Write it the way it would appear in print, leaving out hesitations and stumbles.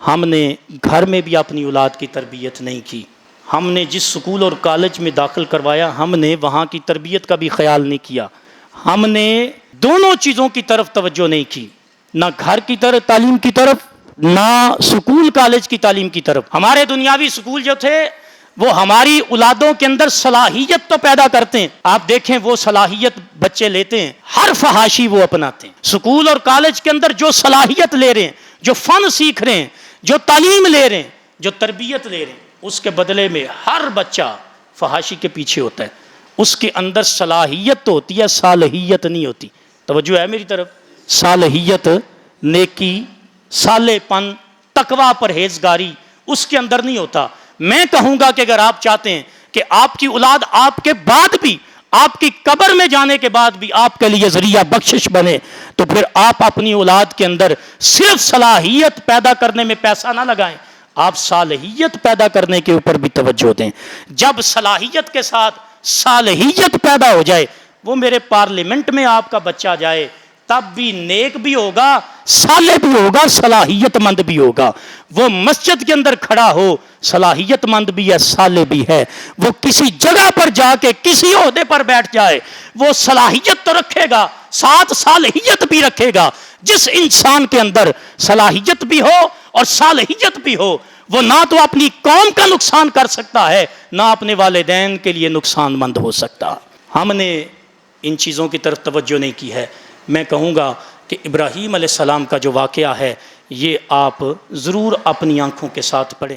ہم نے گھر میں بھی اپنی اولاد کی تربیت نہیں کی. ہم نے جس سکول اور کالج میں داخل کروایا ہم نے وہاں کی تربیت کا بھی خیال نہیں کیا. ہم نے دونوں چیزوں کی طرف توجہ نہیں کی, نہ گھر کی طرف تعلیم کی طرف نہ سکول کالج کی تعلیم کی طرف. ہمارے دنیاوی سکول جو تھے وہ ہماری اولادوں کے اندر صلاحیت تو پیدا کرتے ہیں. آپ دیکھیں وہ صلاحیت بچے لیتے ہیں, ہر فحاشی وہ اپناتے ہیں. سکول اور کالج کے اندر جو صلاحیت لے رہے ہیں, جو فن سیکھ رہے ہیں, جو تعلیم لے رہے ہیں, جو تربیت لے رہے ہیں, اس کے بدلے میں ہر بچہ فحاشی کے پیچھے ہوتا ہے. اس کے اندر صلاحیت تو ہوتی ہے, صالحیت نہیں ہوتی. توجہ ہے میری طرف؟ صالحیت, نیکی, صالح پن, تقوی, پرہیزگاری اس کے اندر نہیں ہوتا. میں کہوں گا کہ اگر آپ چاہتے ہیں کہ آپ کی اولاد آپ کے بعد بھی, آپ کی قبر میں جانے کے بعد بھی آپ کے لیے ذریعہ بخشش بنے, تو پھر آپ اپنی اولاد کے اندر صرف صلاحیت پیدا کرنے میں پیسہ نہ لگائیں, آپ صالحیت پیدا کرنے کے اوپر بھی توجہ دیں. جب صلاحیت کے ساتھ صالحیت پیدا ہو جائے, وہ میرے پارلیمنٹ میں آپ کا بچہ جائے تب بھی نیک بھی ہوگا, صالح بھی ہوگا, صلاحیت مند بھی ہوگا. وہ مسجد کے اندر کھڑا ہو, صلاحیت مند بھی ہے, صالح بھی ہے. وہ کسی جگہ پر جا کے کسی عہدے پر بیٹھ جائے, وہ صلاحیت تو رکھے گا, ساتھ صالحیت بھی رکھے گا. جس انسان کے اندر صلاحیت بھی ہو اور صالحیت بھی ہو, وہ نہ تو اپنی قوم کا نقصان کر سکتا ہے, نہ اپنے والدین کے لیے نقصان مند ہو سکتا. ہم نے ان چیزوں کی طرف توجہ نہیں کی ہے. میں کہوں گا کہ ابراہیم علیہ السلام کا جو واقعہ ہے یہ آپ ضرور اپنی آنکھوں کے ساتھ پڑھیں.